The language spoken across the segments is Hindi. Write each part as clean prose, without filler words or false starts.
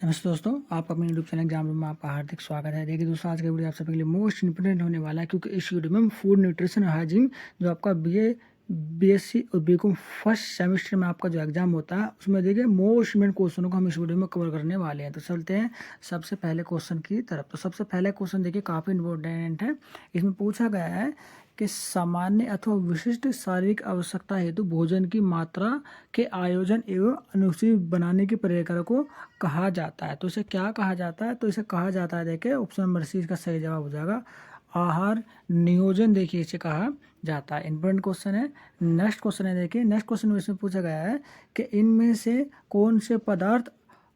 नमस्ते दोस्तों, आपका अपने यूट्यूब चैनल एग्जाम रूम में आपका हार्दिक स्वागत है। देखिए दोस्तों, आज का वीडियो आप सबके लिए मोस्ट इंपोर्टेंट होने वाला है, क्योंकि इस वीडियो में हम फूड न्यूट्रिशन और हाइजीन जो आपका बीएससी और बीकॉम फर्स्ट सेमेस्टर में आपका जो एग्जाम होता है उसमें देखिए मोस्ट इंपोर्टेंट क्वेश्चनों को हम इस वीडियो में कवर करने वाले हैं। तो चलते हैं सबसे पहले क्वेश्चन की तरफ। तो सबसे पहले क्वेश्चन देखिए काफ़ी इंपॉर्टेंट है। इसमें पूछा गया है कि सामान्य अथवा विशिष्ट शारीरिक आवश्यकता हेतु भोजन की मात्रा के आयोजन एवं अनुसूची बनाने की प्रक्रिया को कहा जाता है। तो इसे क्या कहा जाता है? तो इसे कहा जाता है, देखिए ऑप्शन नंबर सी इसका सही जवाब हो जाएगा, आहार नियोजन। देखिए इसे कहा जाता है। इंपॉर्टेंट क्वेश्चन है। नेक्स्ट क्वेश्चन है, देखिए नेक्स्ट क्वेश्चन में इसमें पूछा गया है कि इनमें से कौन से पदार्थ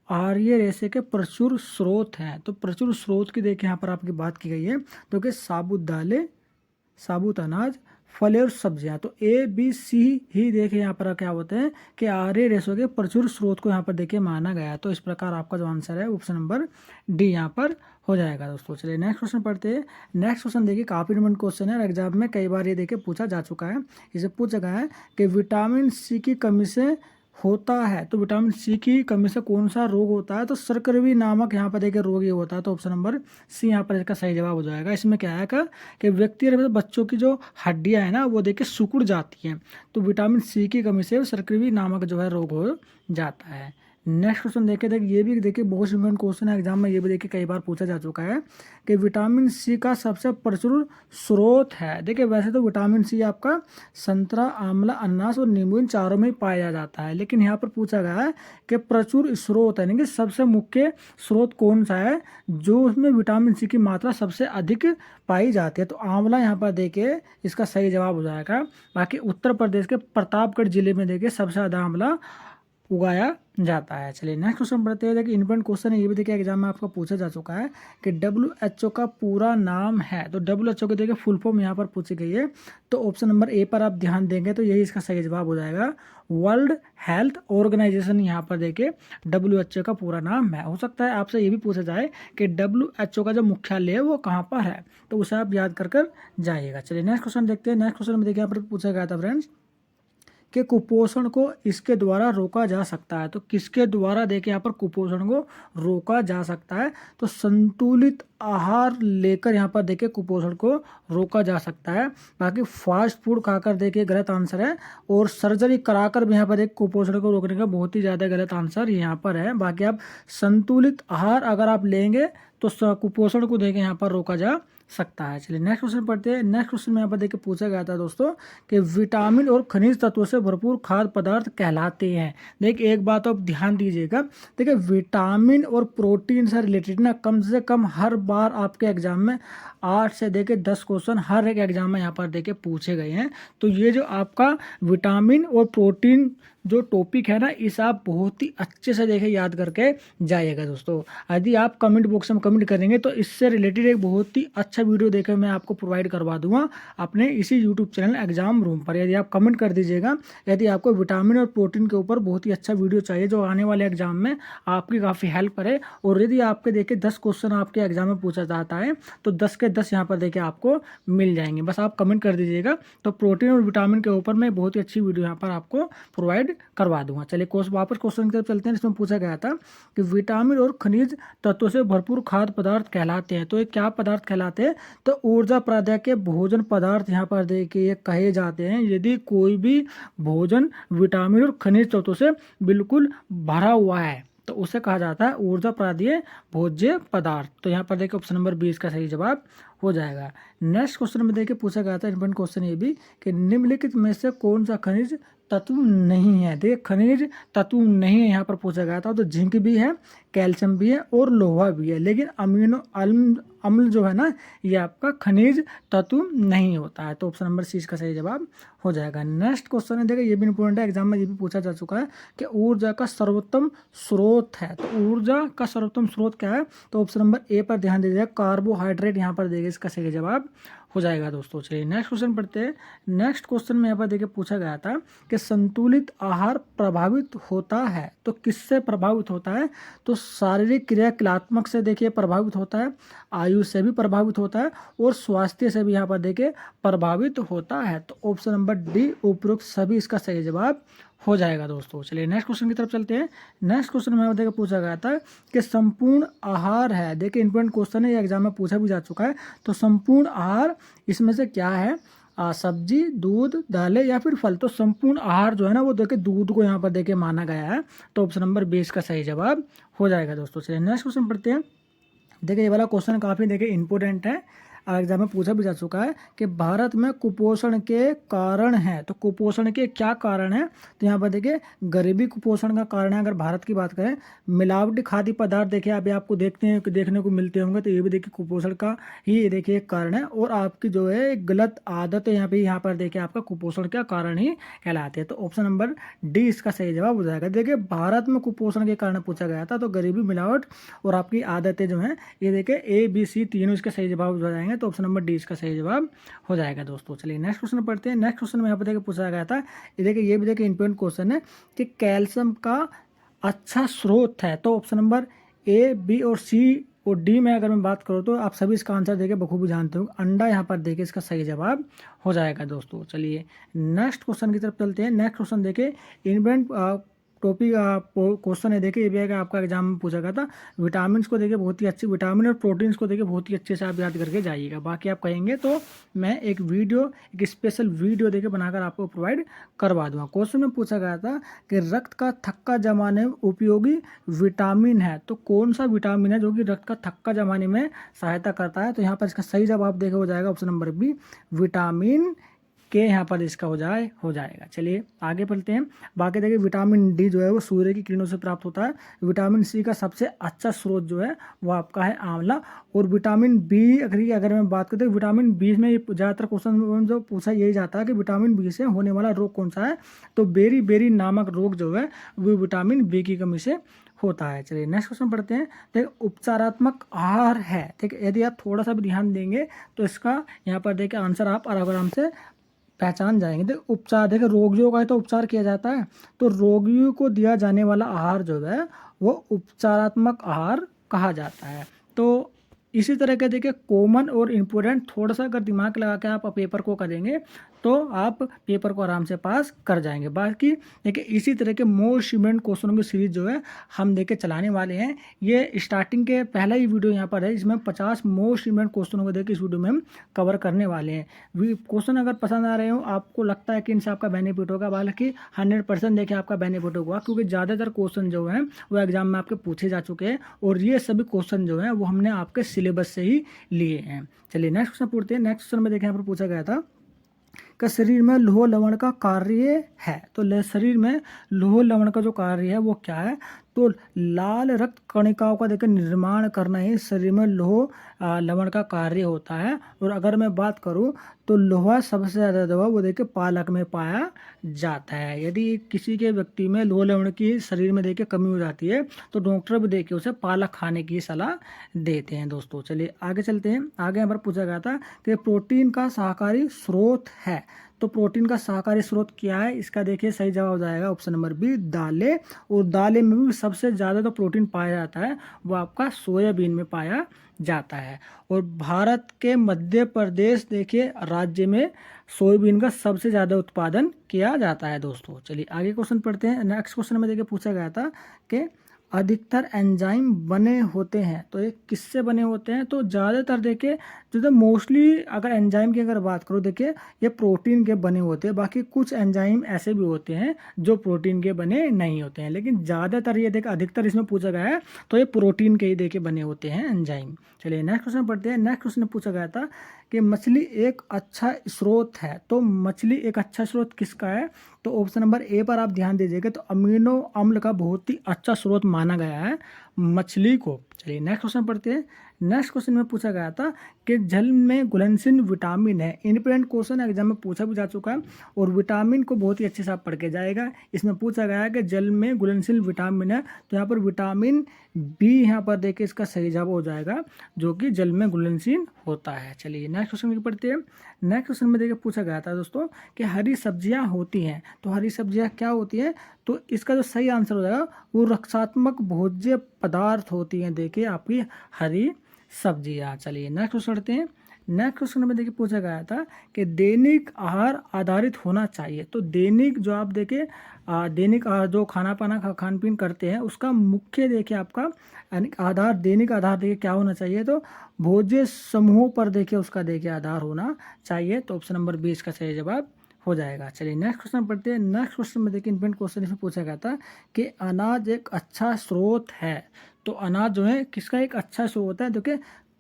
आहारीय रेशे के प्रचुर स्रोत हैं। तो प्रचुर स्रोत की देखिए यहाँ पर आपकी बात की गई है, तो कि साबुत दालें, साबुत अनाज, फल और सब्जियां। तो ए बी सी ही देखिए यहाँ पर क्या होते हैं कि आहारीय रेशों के प्रचुर स्रोत को यहाँ पर देखिए माना गया है। तो इस प्रकार आपका जो आंसर है ऑप्शन नंबर डी यहाँ पर हो जाएगा दोस्तों। चलिए नेक्स्ट क्वेश्चन पढ़ते हैं। नेक्स्ट क्वेश्चन देखिए काफी इंपॉर्टेंट क्वेश्चन है और एग्जाम में कई बार ये देखिए पूछा जा चुका है। इसे पूछा गया है कि विटामिन सी की कमी से होता है, तो विटामिन सी की कमी से कौन सा रोग होता है? तो सर्करवी नामक यहाँ पर देखिए रोग ये होता है। तो ऑप्शन नंबर सी यहाँ पर इसका सही जवाब हो जाएगा। इसमें क्या है कि व्यक्ति और बच्चों की जो हड्डियां है ना वो देखिए सिकुड़ जाती हैं, तो विटामिन सी की कमी से सर्करवी नामक जो है रोग हो जाता है। नेक्स्ट क्वेश्चन देखिए ये भी देखिए बहुत इंपॉर्टेंट क्वेश्चन है, एग्जाम में ये भी देखिए कई बार पूछा जा चुका है कि विटामिन सी का सबसे प्रचुर स्रोत है। देखिए वैसे तो विटामिन सी आपका संतरा, आंवला, अनानास और नींबू इन चारों में ही पाया जाता है, लेकिन यहाँ पर पूछा गया है कि प्रचुर स्रोत है, यानी कि सबसे मुख्य स्रोत कौन सा है जो उसमें विटामिन सी की मात्रा सबसे अधिक पाई जाती है। तो आंवला यहाँ पर देखिए इसका सही जवाब हो जाएगा। बाकी उत्तर प्रदेश के प्रतापगढ़ जिले में देखिए सबसे ज़्यादा आंवला उगाया जाता है। चलिए नेक्स्ट क्वेश्चन पढ़ते हैं। देखिए इंपॉर्टेंट क्वेश्चन है, ये भी देखिए एग्जाम में आपका पूछा जा चुका है कि WHO का पूरा नाम है। तो WHO के देखिए फुल फॉर्म यहाँ पर पूछी गई है। तो ऑप्शन नंबर ए पर आप ध्यान देंगे तो यही इसका सही जवाब हो जाएगा, वर्ल्ड हेल्थ ऑर्गेनाइजेशन। यहाँ पर देखिए WHO का पूरा नाम है। हो सकता है आपसे ये भी पूछा जाए कि WHO का जो मुख्यालय है वो कहाँ पर है, तो उसे आप याद कर जाइएगा। चलिए नेक्स्ट क्वेश्चन देखते हैं। नेक्स्ट क्वेश्चन में देखिए यहाँ पर पूछा गया था फ्रेंड्स कि कुपोषण को इसके द्वारा रोका जा सकता है। तो किसके द्वारा देखिए यहाँ पर कुपोषण को रोका जा सकता है? तो संतुलित आहार लेकर यहाँ पर देखिए कुपोषण को रोका जा सकता है। बाकी फास्ट फूड खाकर देखिए गलत आंसर है, और सर्जरी कराकर भी यहाँ पर देखिए कुपोषण को रोकने का बहुत ही ज़्यादा गलत आंसर यहाँ पर है। बाकी आप संतुलित आहार अगर आप लेंगे तो कुपोषण को देखिए यहाँ पर रोका जा सकता है। चलिए नेक्स्ट क्वेश्चन पढ़ते हैं। नेक्स्ट क्वेश्चन में यहाँ पर देखिए पूछा गया था दोस्तों कि विटामिन और खनिज तत्वों से भरपूर खाद्य पदार्थ कहलाते हैं। देखिए एक बात आप ध्यान दीजिएगा, देखिए विटामिन और प्रोटीन से रिलेटेड ना कम से कम हर बार आपके एग्जाम में 8 से देखिए 10 क्वेश्चन हर एक एग्जाम में यहाँ पर देखिए पूछे गए हैं। तो ये जो आपका विटामिन और प्रोटीन जो टॉपिक है ना, इसे आप बहुत ही अच्छे से देखें, याद करके जाइएगा दोस्तों। यदि आप कमेंट बॉक्स में कमेंट करेंगे तो इससे रिलेटेड एक बहुत ही अच्छा वीडियो देकर मैं आपको प्रोवाइड करवा दूंगा अपने इसी यूट्यूब चैनल एग्जाम रूम पर। यदि आप कमेंट कर दीजिएगा, यदि आपको विटामिन और प्रोटीन के ऊपर बहुत ही अच्छा वीडियो चाहिए जो आने वाले एग्जाम में आपकी काफ़ी हेल्प करे, और यदि आपके देखिए 10 क्वेश्चन आपके एग्जाम में पूछा जाता है तो 10 के 10 यहाँ पर देखिए आपको मिल जाएंगे। बस आप कमेंट कर दीजिएगा, तो प्रोटीन और विटामिन के ऊपर मैं बहुत ही अच्छी वीडियो यहाँ पर आपको प्रोवाइड करवा दूंगा। चलिए वापस क्वेश्चन की तरफ चलते हैं। इसमें पूछा गया था कि विटामिन और खनिज तत्वों से भरपूर खाद्य पदार्थ कहलाते हैं। तो ये क्या पदार्थ कहलाते हैं? तो ऊर्जा प्रदायक के भोजन पदार्थ यहाँ पर देखिए कहे जाते हैं यदि कोई भी भोजन विटामिन और खनिज तत्वों से बिल्कुल भरा हुआ है, तो उसे कहा जाता है ऊर्जा प्रदायक भोज्य पदार्थ। तो यहाँ पर देखिए ऑप्शन नंबर 20 का सही जवाब हो जाएगा। नेक्स्ट क्वेश्चन में देखिए पूछा गया था इंपॉर्टेंट क्वेश्चन ये भी कि निम्नलिखित में से कौन सा खनिज तत्व नहीं है। देखिए खनिज तत्व नहीं है यहाँ पर पूछा गया था, तो जिंक भी है, कैल्शियम भी है और लोहा भी है, लेकिन अमीनो अम्ल जो है ना ये आपका खनिज तत्व नहीं होता है। तो ऑप्शन नंबर सी इसका सही जवाब हो जाएगा। नेक्स्ट क्वेश्चन है, देखिए ये भी इंपॉर्टेंट है, एग्जाम में ये भी पूछा जा चुका है कि ऊर्जा का सर्वोत्तम स्रोत है। तो ऊर्जा का सर्वोत्तम स्रोत क्या है? तो ऑप्शन नंबर ए पर ध्यान दीजिएगा, कार्बोहाइड्रेट यहाँ पर देखिए इसका सही जवाब हो जाएगा दोस्तों। चलिए नेक्स्ट क्वेश्चन पढ़ते हैं। नेक्स्ट क्वेश्चन में यहाँ पर देखिए पूछा गया था कि संतुलित आहार प्रभावित होता है, तो किससे प्रभावित होता है? तो शारीरिक क्रियात्मक से देखिए प्रभावित होता है, आयु से भी प्रभावित होता है, और स्वास्थ्य से भी यहाँ पर देखिए प्रभावित होता है। तो ऑप्शन नंबर डी उपरोक्त सभी इसका सही जवाब हो जाएगा दोस्तों। चलिए नेक्स्ट क्वेश्चन की तरफ चलते हैं। नेक्स्ट क्वेश्चन में देखिए पूछा गया था कि संपूर्ण आहार है, देखिए इंपॉर्टेंट क्वेश्चन है, ये एग्जाम में पूछा भी जा चुका है। तो संपूर्ण आहार इसमें से क्या है, सब्जी, दूध, दालें या फिर फल। तो संपूर्ण आहार जो है ना वो देखिए दूध को यहाँ पर देखिए माना गया है। तो ऑप्शन नंबर 20 का सही जवाब हो जाएगा दोस्तों। चलिए नेक्स्ट क्वेश्चन पढ़ते हैं। देखिए ये वाला क्वेश्चन काफ़ी देखिए इंपॉर्टेंट है, एग्जाम में पूछा भी जा चुका है कि भारत में कुपोषण के कारण हैं। तो कुपोषण के क्या कारण हैं, तो यहाँ पर देखिए गरीबी कुपोषण का कारण है। अगर भारत की बात करें, मिलावटी खाद्य पदार्थ देखिए अभी आपको देखने को मिलते होंगे, तो ये भी देखिए कुपोषण का ही देखिए एक कारण है। और आपकी जो है गलत आदत है यहाँ पर देखिए आपका कुपोषण का कारण ही कहलाते हैं। तो ऑप्शन नंबर डी इसका सही जवाब हो जाएगा। देखिए भारत में कुपोषण के कारण पूछा गया था, तो गरीबी, मिलावट और आपकी आदतें जो हैं ये देखिए ए बी सी तीनों इसके सही जवाब हो जाएंगे। तो ऑप्शन नंबर डी इसका सही जवाब हो जाएगा दोस्तों। चलिए नेक्स्ट क्वेश्चन पढ़ते हैं। नेक्स्ट क्वेश्चन में यहाँ पर देखिए पूछा गया था, ये देखिए ये भी देखिए इंपॉर्टेंट क्वेश्चन है कि कैल्शियम का अच्छा स्रोत है। तो ऑप्शन नंबर ए, बी और सी और डी में अगर मैं बात करूँ तो आप सभी इसका आंसर देखिए बखूबी जानते हो, अंडा यहाँ पर देखिए इसका सही जवाब हो जाएगा दोस्तों। चलिए नेक्स्ट क्वेश्चन की तरफ चलते हैं। नेक्स्ट क्वेश्चन देखिए इम्पोर्टेंट टॉपिक क्वेश्चन है, देखिए ये भी आपका एग्जाम में पूछा गया था। विटामिन को देखिए बहुत ही अच्छी, विटामिन और प्रोटीन्स को देखिए बहुत ही अच्छे से आप याद करके जाइएगा। बाकी आप कहेंगे तो मैं एक स्पेशल वीडियो देखिए बनाकर आपको प्रोवाइड करवा दूंगा। क्वेश्चन में पूछा गया था कि रक्त का थक्का जमाने में उपयोगी विटामिन है। तो कौन सा विटामिन है जो कि रक्त का थक्का जमाने में सहायता करता है, तो यहाँ पर इसका सही जवाब देखिए हो जाएगा ऑप्शन नंबर बी, विटामिन के यहाँ पर इसका हो जाएगा। चलिए आगे बढ़ते हैं। बाकी देखिए विटामिन डी जो है वो सूर्य की किरणों से प्राप्त होता है। विटामिन सी का सबसे अच्छा स्रोत जो है वो आपका है आंवला। और विटामिन बी अगर मैं बात करते हैं, विटामिन बी में ज़्यादातर क्वेश्चन जो पूछा यही जाता है कि विटामिन बी से होने वाला रोग कौन सा है, तो बेरी नामक रोग जो है वो विटामिन बी की कमी से होता है। चलिए नेक्स्ट क्वेश्चन पढ़ते हैं। देखिए उपचारात्मक आहार है, ठीक है, यदि आप थोड़ा सा भी ध्यान देंगे तो इसका यहाँ पर देखिए आंसर आप आराम से पहचान जाएंगे। देखिए उपचार, देखिए रोगियों का तो उपचार किया जाता है, तो रोगियों को दिया जाने वाला आहार जो है वो उपचारात्मक आहार कहा जाता है। तो इसी तरह के देखिए कॉमन और इम्पोर्टेंट थोड़ा सा अगर दिमाग लगा के आप पेपर को करेंगे तो आप पेपर को आराम से पास कर जाएंगे। बाकी देखिए इसी तरह के मोस्ट इम्पोर्टेंट क्वेश्चनों की सीरीज जो है हम देखिए चलाने वाले हैं। ये स्टार्टिंग के पहला ही वीडियो यहाँ पर है, इसमें 50 मोस्ट इम्पोर्टेंट क्वेश्चनों को देखिए इस वीडियो में हम कवर करने वाले हैं। क्वेश्चन अगर पसंद आ रहे हो, आपको लगता है कि इनसे आपका बेनिफिट होगा, हालांकि 100% देखिए आपका बेनिफिट होगा, क्योंकि ज़्यादातर क्वेश्चन जो हैं वो एग्जाम में आपके पूछे जा चुके हैं और ये सभी क्वेश्चन जो हैं वो हमने आपके सिलेबस से ही लिए हैं। चलिए नेक्स्ट क्वेश्चन पूछते हैं। नेक्स्ट क्वेश्चन में देखिए यहाँ पर पूछा गया था कि शरीर में लौह लवण का कार्य है। तो शरीर में लौह लवण का जो कार्य है वो क्या है, तो लाल रक्त कणिकाओं का देखिए निर्माण करना ही शरीर में लौह लवण का कार्य होता है। और अगर मैं बात करूं तो लोहा सबसे ज़्यादा दवा वो देखिए पालक में पाया जाता है। यदि किसी के व्यक्ति में लौह लवण की शरीर में देखिए कमी हो जाती है तो डॉक्टर भी देखिए उसे पालक खाने की सलाह देते हैं दोस्तों। चलिए आगे चलते हैं। आगे यहाँ पर पूछा गया था कि प्रोटीन का शाकाहारी स्रोत है। तो प्रोटीन का शाकाहारी स्रोत क्या है, इसका देखिए सही जवाब हो जाएगा ऑप्शन नंबर बी, दालें। और दालें में भी सबसे ज़्यादा जो प्रोटीन पाया जाता है वो आपका सोयाबीन में पाया जाता है। और भारत के मध्य प्रदेश देखिए राज्य में सोयाबीन का सबसे ज़्यादा उत्पादन किया जाता है दोस्तों। चलिए आगे क्वेश्चन पढ़ते हैं। नेक्स्ट क्वेश्चन में देखिए पूछा गया था कि अधिकतर एंजाइम बने होते हैं, तो ये किससे बने होते हैं, तो ज़्यादातर देखिए जो मोस्टली अगर एंजाइम की अगर बात करो देखिए ये प्रोटीन के बने होते हैं। बाकी कुछ एंजाइम ऐसे भी होते हैं जो प्रोटीन के बने नहीं होते हैं, लेकिन ज़्यादातर ये देखिए अधिकतर इसमें पूछा गया है तो ये प्रोटीन के ही देखिए बने होते हैं एंजाइम। चलिए नेक्स्ट क्वेश्चन पढ़ते हैं। नेक्स्ट क्वेश्चन में पूछा गया था कि मछली एक अच्छा स्रोत है। तो मछली एक अच्छा स्रोत किसका है, तो ऑप्शन नंबर ए पर आप ध्यान दीजिएगा, तो अमीनो अम्ल का बहुत ही अच्छा स्रोत माना गया है मछली को। चलिए नेक्स्ट क्वेश्चन पढ़ते हैं। नेक्स्ट क्वेश्चन में पूछा गया था कि जल में घुलनशील विटामिन है। इंडिपेंडेंट क्वेश्चन एग्जाम में पूछा भी जा चुका है और विटामिन को बहुत ही अच्छे से आप पढ़ के जाएगा। इसमें पूछा गया है कि जल में घुलनशील विटामिन है, तो यहाँ पर विटामिन बी यहाँ पर देखिए इसका सही जवाब हो जाएगा जो कि जल में घुलनशील होता है। चलिए नेक्स्ट क्वेश्चन की पढ़ते हैं। नेक्स्ट क्वेश्चन में देखिए पूछा गया था दोस्तों कि हरी सब्जियां होती हैं, तो हरी सब्जियां क्या होती हैं, तो इसका जो सही आंसर हो जाएगा वो रक्षात्मक भोज्य पदार्थ होती हैं देखिए आपकी हरी सब्जियां। चलिए नेक्स्ट क्वेश्चन पढ़ते हैं। नेक्स्ट क्वेश्चन में देखिए पूछा गया था कि दैनिक आहार आधारित होना चाहिए। तो दैनिक जो आप देखिए दैनिक आहार जो खाना पाना खान पीन करते हैं उसका मुख्य देखिए आपका यानी आधार दैनिक आधार देखिए क्या होना चाहिए, तो भोज्य समूहों पर देखिए उसका देखिए आधार होना चाहिए। तो ऑप्शन नंबर 20 का सही जवाब हो जाएगा। चलिए नेक्स्ट क्वेश्चन पढ़ते हैं। नेक्स्ट क्वेश्चन में देखिए इंपॉर्टेंट क्वेश्चन इसमें पूछा गया था कि अनाज एक अच्छा स्रोत है। तो अनाज जो है किसका एक अच्छा स्रोत है, देखिए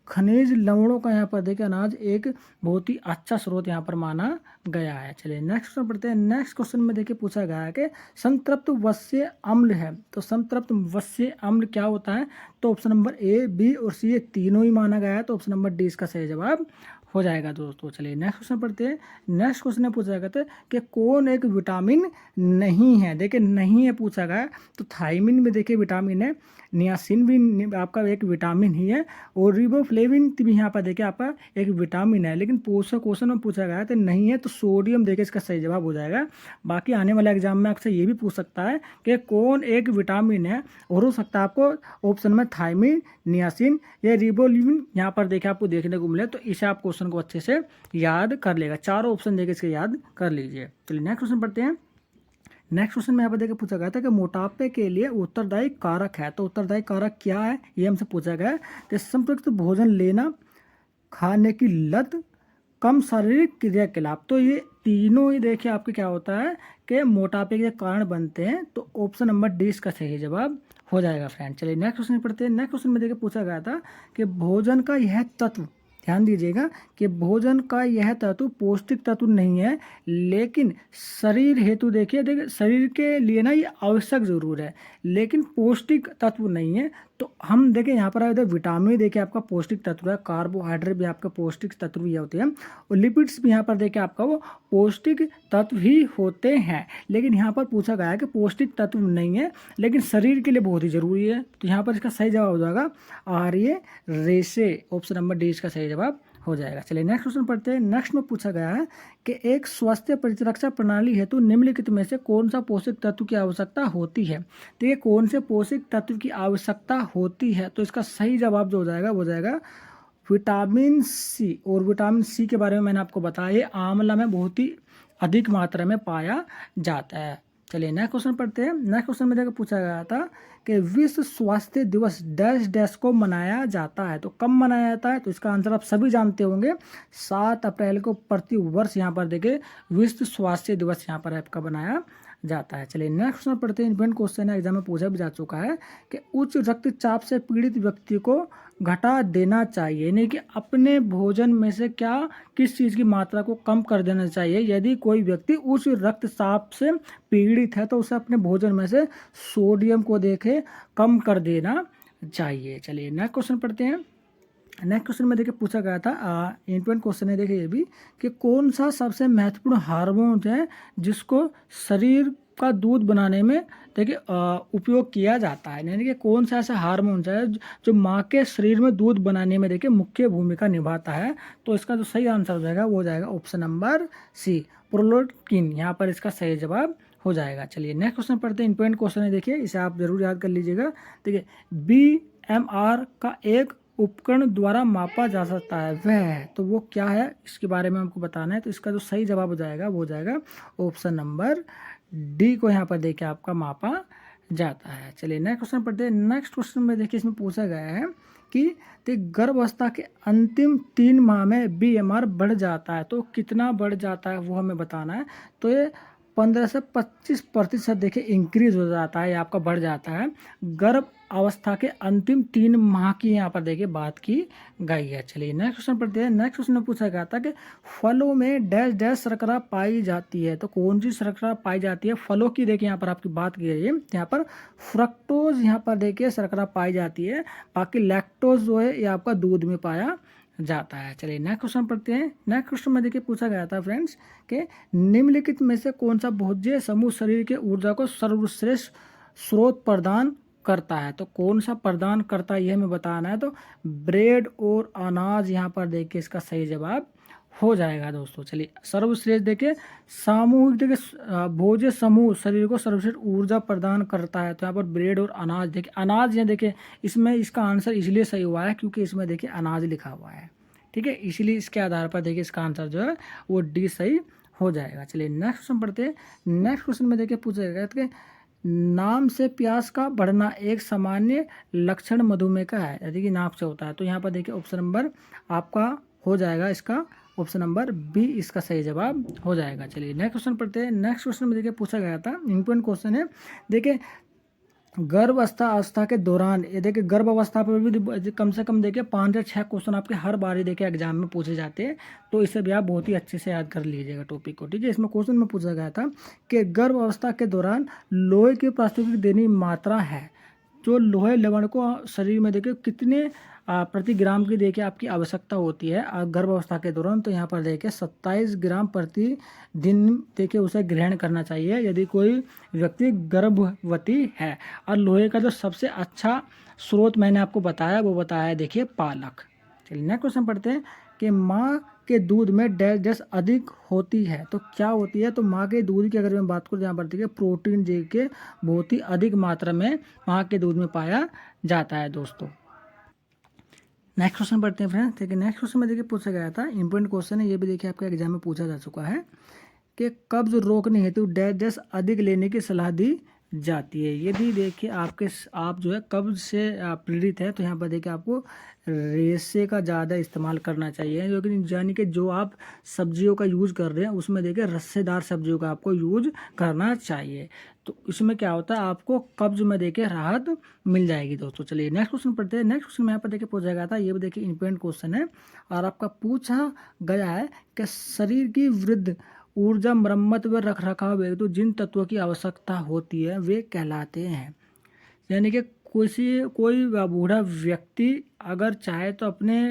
खनिज लवणों का यहाँ पर देखिए अनाज एक बहुत ही अच्छा स्रोत यहाँ पर माना गया है। चलिए नेक्स्ट क्वेश्चन पढ़ते हैं। नेक्स्ट क्वेश्चन में देखिए पूछा गया है कि संतृप्त वश्य अम्ल है। तो संतृप्त वश्य अम्ल क्या होता है, तो ऑप्शन नंबर ए, बी और सी ये तीनों ही माना गया है। तो ऑप्शन नंबर डी इसका सही जवाब हो जाएगा दोस्तों। चलिए नेक्स्ट क्वेश्चन पढ़ते हैं। नेक्स्ट क्वेश्चन में पूछा गया था कि कौन एक विटामिन नहीं है। देखिए नहीं है पूछा गया, तो थायमिन में देखिए विटामिन है, नियासिन भी आपका एक विटामिन ही है, और रिबोफ्लेविन भी यहाँ पर देखिए आपका एक विटामिन है। लेकिन पोषक क्वेश्चन में पूछा गया है तो नहीं है, तो सोडियम देखिए इसका सही जवाब हो जाएगा। बाकी आने वाले एग्जाम में आपसे ये भी पूछ सकता है कि कौन एक विटामिन है, और हो सकता है आपको ऑप्शन में थायमिन, नियासिन या रिबोफ्लेविन यहाँ पर देखिए आपको देखने को मिले, तो इसे आप क्वेश्चन को अच्छे से याद कर लेगा। चारों ऑप्शन देखिए इसके याद कर लीजिए। चलिए नेक्स्ट क्वेश्चन पढ़ते हैं। नेक्स्ट क्वेश्चन में यहाँ पर देखिए पूछा गया था कि मोटापे के लिए उत्तरदायी कारक है। तो उत्तरदायी कारक क्या है ये हमसे पूछा गया है। तो संतृप्त भोजन लेना, खाने की लत, कम शारीरिक क्रियाकलाप। तो ये तीनों ही देखिए आपके क्या होता है कि मोटापे के कारण बनते हैं। तो ऑप्शन नंबर डी इसका सही जवाब हो जाएगा फ्रेंड। चलिए नेक्स्ट क्वेश्चन पढ़ते हैं। नेक्स्ट क्वेश्चन में देखिए पूछा गया था कि भोजन का यह तत्व, ध्यान दीजिएगा कि भोजन का यह तत्व पौष्टिक तत्व नहीं है, लेकिन शरीर हेतु देखिए शरीर के लिए ना ये आवश्यक जरूर है, लेकिन पौष्टिक तत्व नहीं है। तो हम देखें यहाँ पर इधर विटामिन देखिए आपका पौष्टिक तत्व है, कार्बोहाइड्रेट भी आपका पौष्टिक तत्व ही होते हैं, और लिपिड्स भी यहाँ पर देखिए आपका वो पौष्टिक तत्व ही होते हैं। लेकिन यहाँ पर पूछा गया है कि पौष्टिक तत्व नहीं है लेकिन शरीर के लिए बहुत ही जरूरी है। तो यहाँ पर इसका सही जवाब हो जाएगा आर्य रेशे, ऑप्शन नंबर डी इसका सही जवाब हो जाएगा। चलिए नेक्स्ट क्वेश्चन पढ़ते हैं। नेक्स्ट में पूछा गया है कि एक स्वास्थ्य प्रतिरक्षा प्रणाली हेतु निम्नलिखित में से कौन सा पोषक तत्व की आवश्यकता होती है। तो ये कौन से पोषक तत्व की आवश्यकता होती है, तो इसका सही जवाब जो हो जाएगा वो जाएगा विटामिन सी। और विटामिन सी के बारे में मैंने आपको बताया, ये आंवला में बहुत ही अधिक मात्रा में पाया जाता है। चलिए नेक्स्ट क्वेश्चन पढ़ते हैं। नेक्स्ट क्वेश्चन में देखो पूछा गया था कि विश्व स्वास्थ्य दिवस डैश डैश को मनाया जाता है। तो कब मनाया जाता है, तो इसका आंसर आप सभी जानते होंगे, 7 अप्रैल को प्रति वर्ष यहाँ पर देखिए विश्व स्वास्थ्य दिवस यहाँ पर आपका बनाया जाता है। चलिए नेक्स्ट क्वेश्चन पढ़ते हैं। इंपॉर्टेंट क्वेश्चन है, एग्जाम में पूछा भी जा चुका है कि उच्च रक्तचाप से पीड़ित व्यक्ति को घटा देना चाहिए, यानी कि अपने भोजन में से क्या किस चीज़ की मात्रा को कम कर देना चाहिए। यदि कोई व्यक्ति उच्च रक्तचाप से पीड़ित है तो उसे अपने भोजन में से सोडियम को देखे कम कर देना चाहिए। चलिए नेक्स्ट क्वेश्चन पढ़ते हैं। नेक्स्ट क्वेश्चन में देखिए पूछा गया था इंपॉर्टेंट क्वेश्चन है देखिए ये भी कि कौन सा सबसे महत्वपूर्ण हार्मोन है जिसको शरीर का दूध बनाने में देखिए उपयोग किया जाता है, यानी कि कौन सा ऐसा हार्मोन है जो माँ के शरीर में दूध बनाने में देखिए मुख्य भूमिका निभाता है। तो इसका जो सही आंसर हो जाएगा वो हो जाएगा ऑप्शन नंबर सी, प्रोलैक्टिन, यहाँ पर इसका सही जवाब हो जाएगा। चलिए नेक्स्ट क्वेश्चन पढ़ते हैं। इंपॉर्टेंट क्वेश्चन है देखिए, इसे आप जरूर याद कर लीजिएगा। देखिए BMR का एक उपकरण द्वारा मापा जा सकता है, वह है, तो वो क्या है इसके बारे में हमको बताना है। तो इसका जो सही जवाब हो जाएगा वो हो जाएगा ऑप्शन नंबर डी को यहाँ पर देखिए आपका मापा जाता है। चलिए नेक्स्ट क्वेश्चन पढ़ते हैं। नेक्स्ट क्वेश्चन में देखिए इसमें पूछा गया है कि गर्भावस्था के अंतिम 3 माह में BMR बढ़ जाता है, तो कितना बढ़ जाता है वो हमें बताना है। तो ये 15 से 25% देखिए इंक्रीज हो जाता है, आपका बढ़ जाता है। गर्भ अवस्था के अंतिम 3 माह की यहाँ पर देखिए बात की गई है। चलिए नेक्स्ट क्वेश्चन पढ़ते हैं। नेक्स्ट क्वेश्चन में पूछा गया था कि फलों में डैश डैश शर्करा पाई जाती है, तो कौन सी शर्करा पाई जाती है। फलों की देखिए यहाँ पर आपकी बात की गई है, यहाँ पर फ्रक्टोज यहाँ पर देखिए शर्करा पाई जाती है, बाकी लैक्टोज जो है ये आपका दूध में पाया जाता है। चलिए नेक्स्ट क्वेश्चन पढ़ते हैं। नेक्स्ट क्वेश्चन में देखिए पूछा गया था फ्रेंड्स कि निम्नलिखित में से कौन सा भोज्य समूह शरीर के ऊर्जा को सर्वश्रेष्ठ स्रोत प्रदान करता है। तो कौन सा प्रदान करता है ये हमें बताना है। तो ब्रेड और अनाज यहाँ पर देखिए इसका सही जवाब हो जाएगा दोस्तों। चलिए सर्वश्रेष्ठ देखिए सामूहिक देखिए भोज्य समूह शरीर को सर्वश्रेष्ठ ऊर्जा प्रदान करता है, तो यहाँ पर ब्रेड और अनाज देखिए, अनाज यहाँ देखिए इसमें इसका आंसर इसलिए सही हुआ है क्योंकि इसमें देखिए अनाज लिखा हुआ है, ठीक है, इसीलिए इसके आधार पर देखिए इसका आंसर जो है वो डी सही हो जाएगा। चलिए नेक्स्ट क्वेश्चन पढ़ते हैं। नेक्स्ट क्वेश्चन में देखिए पूछा गया कि नाम से प्यास का बढ़ना एक सामान्य लक्षण मधुमेह का है, यदि कि नाम से होता है। तो यहाँ पर देखिए ऑप्शन नंबर आपका हो जाएगा इसका ऑप्शन नंबर बी इसका सही जवाब हो जाएगा। चलिए नेक्स्ट क्वेश्चन पढ़ते हैं। नेक्स्ट क्वेश्चन में देखिए पूछा गया था, इंपॉर्टेंट क्वेश्चन है। देखिए गर्भावस्था के दौरान, ये देखिए गर्भ अवस्था पर भी कम से कम देखिए 5 या 6 क्वेश्चन आपके हर बार ही देखिए एग्जाम में पूछे जाते हैं, तो इसे भी आप बहुत ही अच्छे से याद कर लीजिएगा टॉपिक को। ठीक है, इसमें क्वेश्चन में पूछा गया था कि गर्भ अवस्था के दौरान लोहे की प्राकृतिक दैनिक मात्रा है, जो लोहे लवण को शरीर में देखिए कितने प्रति ग्राम की देखिए आपकी आवश्यकता होती है गर्भावस्था के दौरान। तो यहाँ पर देखिए 27 ग्राम प्रति दिन देखिए उसे ग्रहण करना चाहिए यदि कोई व्यक्ति गर्भवती है। और लोहे का जो सबसे अच्छा स्रोत मैंने आपको बताया वो बताया देखिए पालक। चलिए नेक्स्ट क्वेश्चन पढ़ते हैं कि माँ के दूध में डैश अधिक होती है, तो क्या होती है। तो माँ के दूध की अगर मैं बात करूँ, यहाँ पर देखिए प्रोटीन जी के बहुत ही अधिक मात्रा में माँ के दूध में पाया जाता है दोस्तों। नेक्स्ट क्वेश्चन पढ़ते हैं फ्रेंड्स। देखिए नेक्स्ट क्वेश्चन में देखिए पूछा गया था, इंपॉर्टेंट क्वेश्चन है, ये भी देखिए आपके एग्जाम में पूछा जा चुका है कि कब्ज रोकने हेतु डैश अधिक लेने की सलाह दी जाती है। यदि देखिए आप जो है कब्ज से पीड़ित है, तो यहाँ पर देखिए आपको रेशे का ज़्यादा इस्तेमाल करना चाहिए, यानी कि जो आप सब्जियों का यूज कर रहे हैं उसमें देखिए रस्सेदार सब्जियों का आपको यूज करना चाहिए। तो इसमें क्या होता है, आपको कब्ज में देखिए राहत मिल जाएगी दोस्तों। चलिए नेक्स्ट क्वेश्चन पढ़ते हैं। नेक्स्ट क्वेश्चन में यहाँ पर देखिए पूछा गया था, ये भी देखिए इंपॉर्टेंट क्वेश्चन है और आपका पूछा गया है कि शरीर की वृद्धि, ऊर्जा, मरम्मत व रखरखाव हेतु जिन तत्वों की आवश्यकता होती है वे कहलाते हैं। यानी कि कोई बूढ़ा व्यक्ति अगर चाहे तो अपने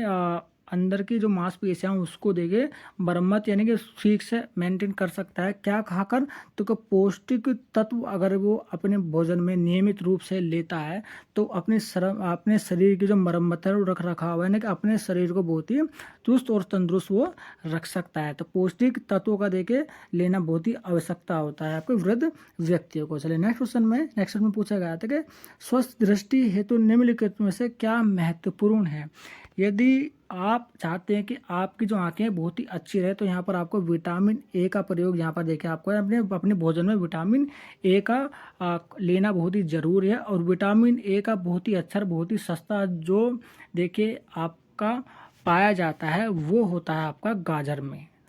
अंदर की जो मांसपेशियां उसको देखे मरम्मत यानी कि ठीक से मेंटेन कर सकता है, क्या खाकर, तो पौष्टिक तत्व अगर वो अपने भोजन में नियमित रूप से लेता है तो अपने शरीर की जो मरम्मत है वो रख रखाव है, यानी कि अपने शरीर को बहुत ही चुस्त और तंदुरुस्त वो रख सकता है। तो पौष्टिक तत्वों का देके लेना बहुत ही आवश्यकता होता है आपके वृद्ध व्यक्तियों को। चलिए नेक्स्ट क्वेश्चन में पूछा गया था कि स्वस्थ दृष्टि हेतु निम्नलिखित में से क्या महत्वपूर्ण है। यदि आप चाहते हैं कि आपकी जो आंखें बहुत ही अच्छी रहे तो यहाँ पर आपको विटामिन ए का प्रयोग यहाँ पर देखिए आपको अपने भोजन में विटामिन ए का लेना बहुत ही ज़रूरी है। और विटामिन ए का बहुत ही अच्छा बहुत ही सस्ता जो देखिए आपका पाया जाता है वो होता है आपका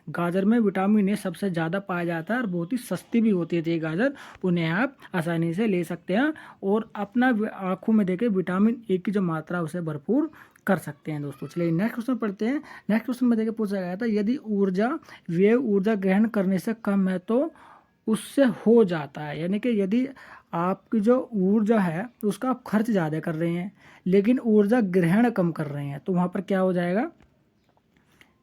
गाजर में विटामिन ए सबसे ज़्यादा पाया जाता है और बहुत ही सस्ती भी होती है ये गाजर, उन्हें आप आसानी से ले सकते हैं और अपना आँखों में देखिए विटामिन ए की जो मात्रा उसे भरपूर कर सकते हैं दोस्तों। चलिए नेक्स्ट क्वेश्चन पढ़ते हैं। नेक्स्ट क्वेश्चन में देखिए पूछा गया था, यदि ऊर्जा ग्रहण करने से कम है तो उससे हो जाता है। यानी कि यदि आपकी जो ऊर्जा है उसका आप खर्च ज़्यादा कर रहे हैं लेकिन ऊर्जा ग्रहण कम कर रहे हैं तो वहाँ पर क्या हो जाएगा,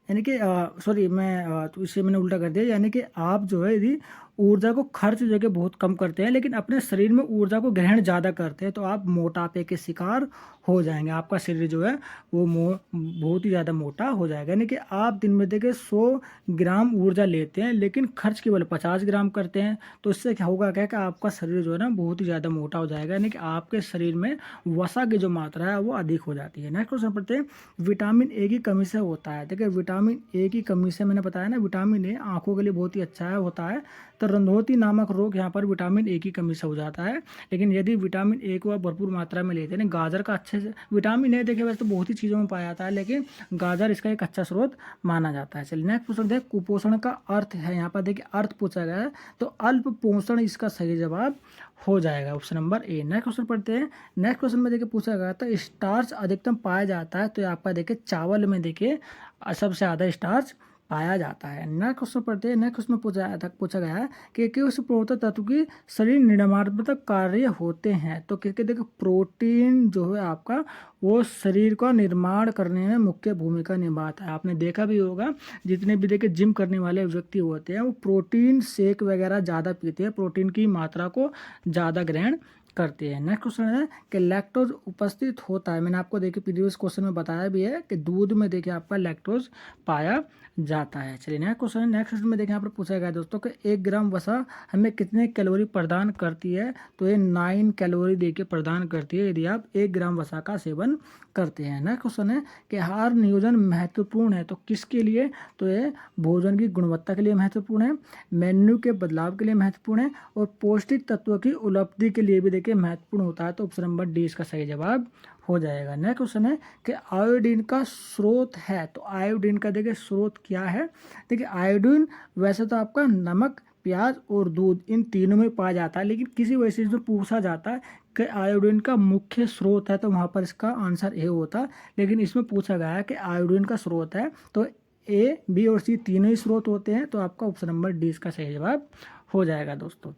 यानी कि तो इससे मैंने उल्टा कर दिया, यानी कि आप जो है यदि ऊर्जा को खर्च जो कि बहुत कम करते हैं लेकिन अपने शरीर में ऊर्जा को ग्रहण ज़्यादा करते हैं तो आप मोटापे के शिकार हो जाएंगे। आपका शरीर जो है वो बहुत ही ज़्यादा मोटा हो जाएगा। यानी कि आप दिन में देखिए 100 ग्राम ऊर्जा लेते हैं लेकिन खर्च केवल 50 ग्राम करते हैं, तो इससे क्या होगा क्या कि आपका शरीर जो है ना बहुत ही ज़्यादा मोटा हो जाएगा, यानी कि आपके शरीर में वसा की जो मात्रा है वो अधिक हो जाती है। नेक्स्ट क्वेश्चन पढ़ते हैं, विटामिन ए की कमी से होता है। देखिए विटामिन ए की कमी से मैंने बताया ना, विटामिन ए आँखों के लिए बहुत ही अच्छा होता है, तो रंधोती नामक रोग यहाँ पर विटामिन ए की कमी से हो जाता है। लेकिन यदि विटामिन ए को आप भरपूर मात्रा में लेते हैं, गाजर का अच्छे से विटामिन ए देखिए वैसे तो बहुत ही चीज़ों में पाया जाता है लेकिन गाजर इसका एक अच्छा स्रोत माना जाता है। चलिए नेक्स्ट क्वेश्चन देखिए, कुपोषण का अर्थ है, यहाँ पर देखिए अर्थ पूछा गया है तो अल्प पोषण इसका सही जवाब हो जाएगा option number A. Next question पढ़ते हैं। नेक्स्ट क्वेश्चन में देखिए पूछा गया था स्टार्च अधिकतम पाया जाता है, तो आपका देखिए चावल में देखिए सबसे ज़्यादा स्टार्च पाया जाता है। नेक्स्ट क्वेश्चन पढ़ते हैं। नेक्स्ट क्वेश्चन में पूछा गया है कि किस प्रोटीन तत्व की शरीर निर्माणात्मक कार्य होते हैं, तो क्योंकि देखो प्रोटीन जो है आपका वो शरीर का निर्माण करने में मुख्य भूमिका निभाता है। आपने देखा भी होगा जितने भी देखिए जिम करने वाले व्यक्ति होते हैं वो प्रोटीन शेक वगैरह ज़्यादा पीते हैं, प्रोटीन की मात्रा को ज़्यादा ग्रहण करती है। नेक्स्ट क्वेश्चन है कि लैक्टोज उपस्थित होता है, मैंने आपको देखिए प्रीवियस क्वेश्चन में बताया भी है कि दूध में देखिए आपका लैक्टोज पाया जाता है। चलिए नेक्स्ट क्वेश्चन, नेक्स्ट क्वेश्चन में देखिए यहाँ पर पूछा गया है दोस्तों कि 1 ग्राम वसा हमें कितने कैलोरी प्रदान करती है, तो ये 9 कैलोरी देखिए प्रदान करती है यदि आप 1 ग्राम वसा का सेवन करते हैं। नेक्स्ट क्वेश्चन है कि आहार नियोजन महत्वपूर्ण है तो किसके लिए, तो ये भोजन की गुणवत्ता के लिए महत्वपूर्ण है, मेन्यू के बदलाव के लिए महत्वपूर्ण है और पौष्टिक तत्वों की उपलब्धि के लिए भी देखिए महत्वपूर्ण होता है। तो ऑप्शन नंबर डी इसका सही जवाब हो जाएगा। नेक्स्ट क्वेश्चन है कि आयोडीन का स्रोत है, तो आयोडीन का देखिए स्रोत क्या है। देखिए आयोडीन वैसे तो आपका नमक, प्याज और दूध इन तीनों में पाया जाता है, लेकिन किसी वजह से इसमें पूछा जाता है कि आयोडीन का मुख्य स्रोत है, तो वहाँ पर इसका आंसर ए होता। लेकिन इसमें पूछा गया है कि आयोडीन का स्रोत है, तो ए, बी और सी तीनों ही स्रोत होते हैं, तो आपका ऑप्शन नंबर डी इसका सही जवाब हो जाएगा दोस्तों।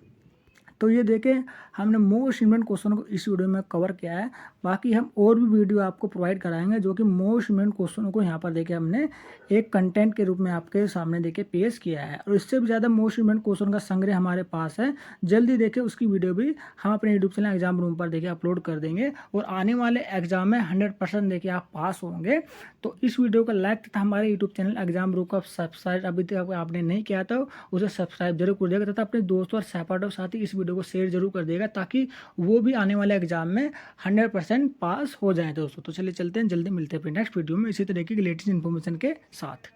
तो ये देखें हमने मोस्ट इम्पोर्टेंट क्वेश्चन को इस वीडियो में कवर किया है। बाकी हम और भी वीडियो आपको प्रोवाइड कराएंगे जो कि मोस्ट इम्पोर्टेंट क्वेश्चनों को यहाँ पर देखिए हमने एक कंटेंट के रूप में आपके सामने देखिए पेश किया है, और इससे भी ज़्यादा मोस्ट इम्पोर्टेंट क्वेश्चन का संग्रह हमारे पास है। जल्दी देखिए उसकी वीडियो भी हम अपने यूट्यूब चैनल एग्जाम रूम पर देखिए अपलोड कर देंगे, और आने वाले एग्जाम में 100% देखिए आप पास होंगे। तो इस वीडियो का लाइक तथा हमारे यूट्यूब चैनल एग्जाम रूम का सब्सक्राइब अभी तक आपने नहीं किया तो उसे सब्सक्राइब जरूर कर देगा, तथा अपने दोस्तों और सहपाठियों के साथ ही इस वीडियो को शेयर जरूर कर देगा, ताकि वो भी आने वाले एग्जाम में 100% पास हो जाए दोस्तों। तो चलिए चलते हैं, जल्दी मिलते हैं फिर नेक्स्ट वीडियो में इसी तरीके की लेटेस्ट इन्फॉर्मेशन के साथ।